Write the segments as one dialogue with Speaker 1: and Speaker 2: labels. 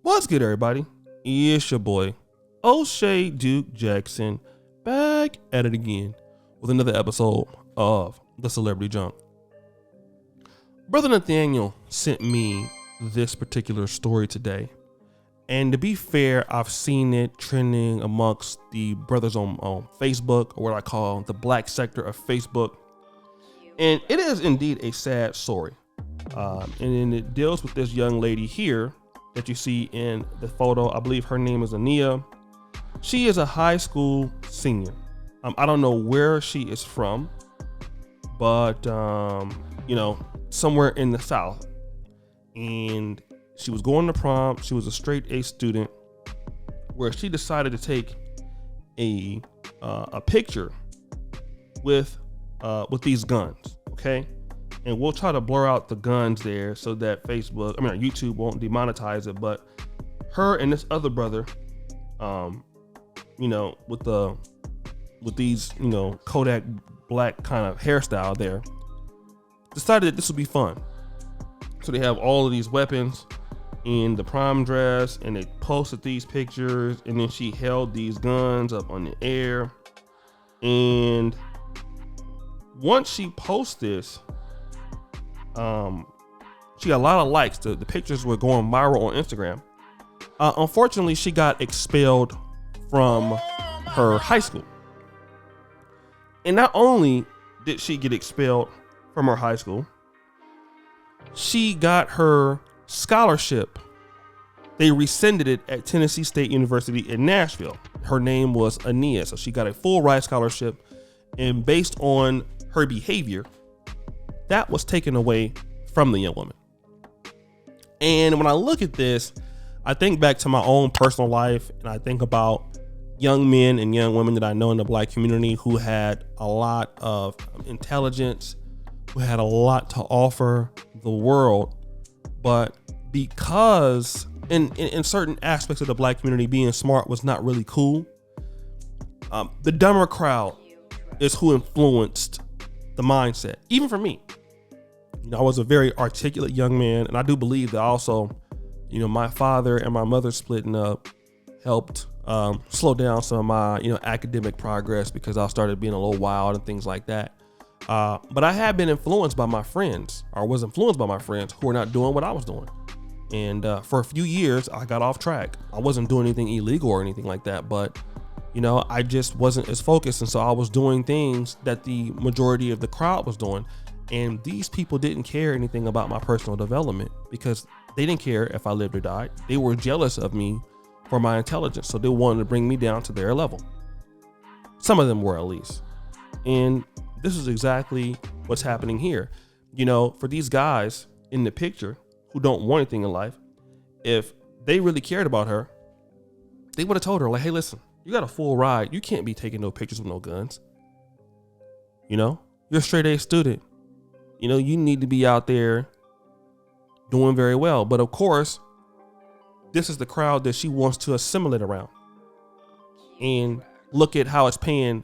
Speaker 1: What's good, everybody? It's your boy, O'Shea Duke Jackson, back at it again with another episode of The Celebrity Junk. Brother Nathaniel sent me this particular story today. And to be fair, I've seen it trending amongst the brothers on Facebook, or what I call the black sector of Facebook. And it is indeed a sad story. And it deals with this young lady here that you see in the photo. I believe her name is Ania. She is a high school senior. I don't know where she is from, but somewhere in the South. And she was going to prom. She was a straight A student, where she decided to take a picture with these guns. Okay. And we'll try to blur out the guns there so that YouTube won't demonetize it. But her and this other brother, with these, Kodak black kind of hairstyle there, decided that this would be fun. So they have all of these weapons in the prom dress, and they posted these pictures, and then she held these guns up on the air. And once she posts this, she got a lot of likes. The pictures were going viral on Instagram. Unfortunately, she got expelled from her high school. And not only did she get expelled from her high school, she got her scholarship. They rescinded it at Tennessee State University in Nashville. Her name was Ania, so she got a full ride scholarship. And based on her behavior, that was taken away from the young woman. And when I look at this, I think back to my own personal life, and I think about young men and young women that I know in the black community who had a lot of intelligence, who had a lot to offer the world, but because in certain aspects of the black community, being smart was not really cool, the dumber crowd is who influenced the mindset, even for me. I was a very articulate young man, and I do believe that also, my father and my mother splitting up helped slow down some of my, academic progress, because I started being a little wild and things like that. But I had been influenced by my friends, or was influenced by my friends who were not doing what I was doing. And for a few years, I got off track. I wasn't doing anything illegal or anything like that, but I just wasn't as focused. And so I was doing things that the majority of the crowd was doing. And these people didn't care anything about my personal development, because they didn't care if I lived or died. They were jealous of me for my intelligence. So they wanted to bring me down to their level. Some of them were, at least. And this is exactly what's happening here. For these guys in the picture who don't want anything in life, if they really cared about her, they would have told her, like, hey, listen, you got a full ride. You can't be taking no pictures with no guns. You're a straight A student. You need to be out there doing very well. But of course, this is the crowd that she wants to assimilate around. And look at how it's paying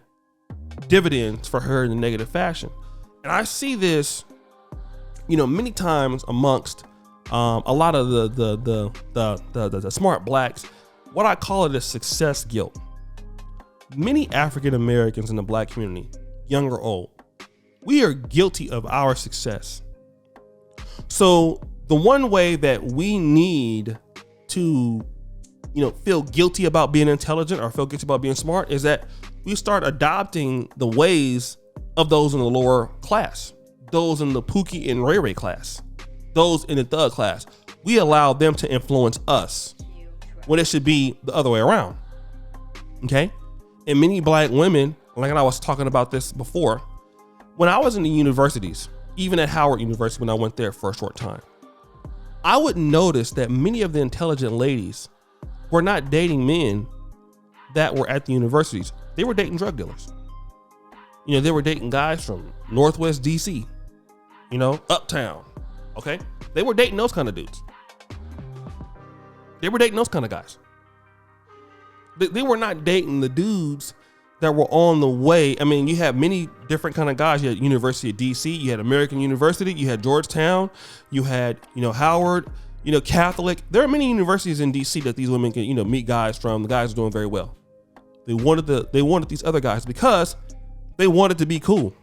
Speaker 1: dividends for her in a negative fashion. And I see this, many times amongst a lot of the smart blacks. What I call it is success guilt. Many African Americans in the black community, young or old, we are guilty of our success. So the one way that we need to, feel guilty about being intelligent or feel guilty about being smart is that we start adopting the ways of those in the lower class, those in the Pookie and Ray Ray class, those in the thug class. We allow them to influence us when it should be the other way around. Okay. And many black women, like I was talking about this before, when I was in the universities, even at Howard University, when I went there for a short time, I would notice that many of the intelligent ladies were not dating men that were at the universities. They were dating drug dealers. They were dating guys from Northwest DC, uptown. Okay. They were dating those kind of dudes. They were dating those kind of guys. They were not dating the dudes that were on the way. I mean, you had many different kind of guys. You had University of DC, you had American University, you had Georgetown, you had, Howard, Catholic. There are many universities in DC that these women can, meet guys from. The guys are doing very well. They wanted these other guys because they wanted to be cool.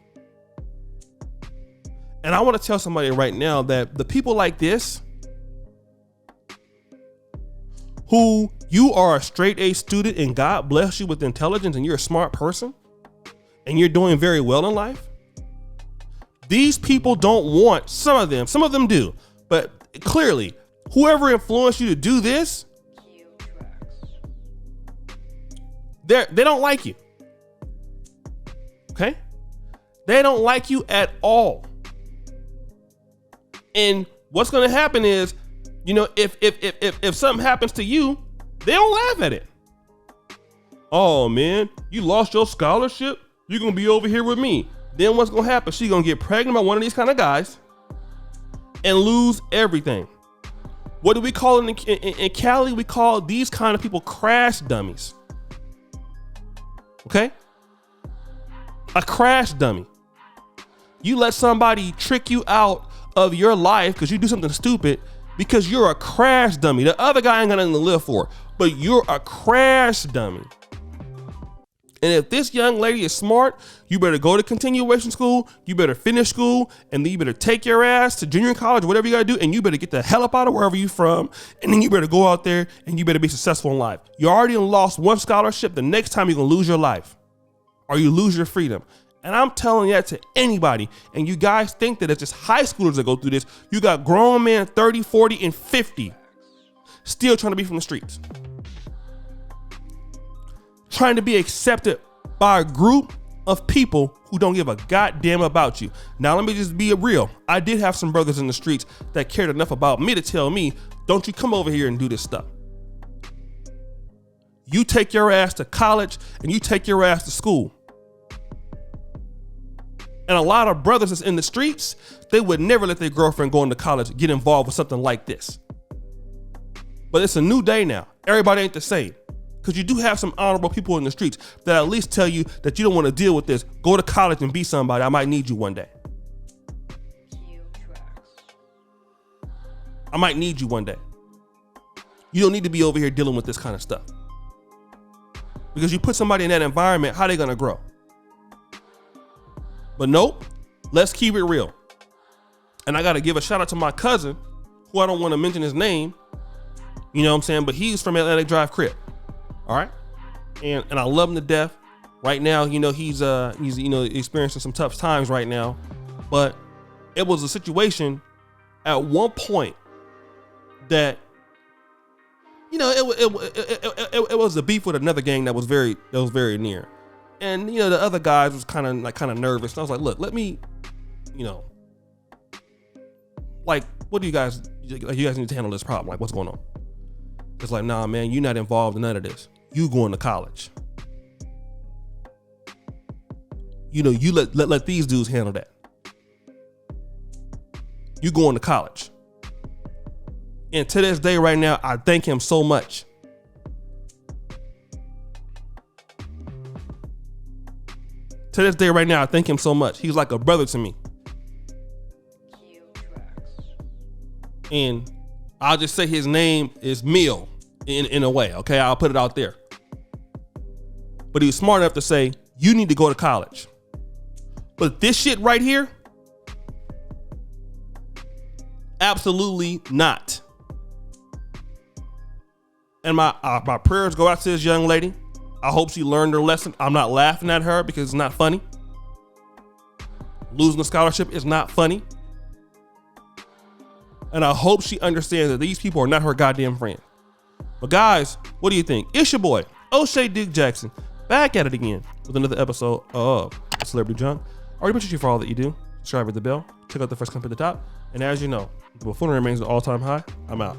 Speaker 1: And I want to tell somebody right now that the people like this, who you are a straight A student and God bless you with intelligence and you're a smart person and you're doing very well in life. These people don't want, some of them do, but clearly whoever influenced you to do this, they don't like you. Okay? They don't like you at all. And what's going to happen is, if something happens to you, they don't laugh at it. Oh man, you lost your scholarship? You're going to be over here with me. Then what's going to happen? She's going to get pregnant by one of these kind of guys and lose everything. What do we call it in Cali? We call these kind of people crash dummies. Okay? A crash dummy. You let somebody trick you out of your life because you do something stupid because you're a crash dummy. The other guy ain't got nothing to live for, but you're a crash dummy. And if this young lady is smart, you better go to continuation school, you better finish school, and then you better take your ass to junior college, whatever you gotta do, and you better get the hell up out of wherever you from, and then you better go out there and you better be successful in life. You already lost one scholarship, the next time you're gonna lose your life, or you lose your freedom. And I'm telling that to anybody. And you guys think that it's just high schoolers that go through this. You got grown men 30, 40, and 50 still trying to be from the streets. Trying to be accepted by a group of people who don't give a goddamn about you. Now, let me just be real. I did have some brothers in the streets that cared enough about me to tell me, don't you come over here and do this stuff. You take your ass to college and you take your ass to school. And a lot of brothers that's in the streets, they would never let their girlfriend go into college get involved with something like this. But it's a new day now. Everybody ain't the same. Because you do have some honorable people in the streets that at least tell you that you don't want to deal with this. Go to college and be somebody. I might need you one day. I might need you one day. You don't need to be over here dealing with this kind of stuff. Because you put somebody in that environment, how they going to grow? But nope, let's keep it real. And I got to give a shout out to my cousin, who I don't want to mention his name, you know what I'm saying? But he's from Atlantic Drive Crip. All right. And I love him to death. Right now, he's experiencing some tough times right now. But it was a situation at one point that, it was a beef with another gang that was very near. And, the other guys was kind of nervous. And I was like, look, let me, what do you guys need to handle this problem? Like, what's going on? It's like, nah, man, you're not involved in none of this. You going to college. You let these dudes handle that. You going to college. And to this day right now, I thank him so much. To this day right now, I thank him so much. He's like a brother to me. And I'll just say his name is Mill in a way, okay? I'll put it out there. But he was smart enough to say, you need to go to college. But this shit right here, absolutely not. And my prayers go out to this young lady. I hope she learned her lesson. I'm not laughing at her because it's not funny. Losing a scholarship is not funny. And I hope she understands that these people are not her goddamn friend. But guys, what do you think? It's your boy, O'Shea Dick Jackson, back at it again with another episode of Celebrity Junk. I already appreciate you for all that you do. Subscribe, hit the bell, check out the first company at the top. And as you know, the buffoonery remains an all-time high. I'm out.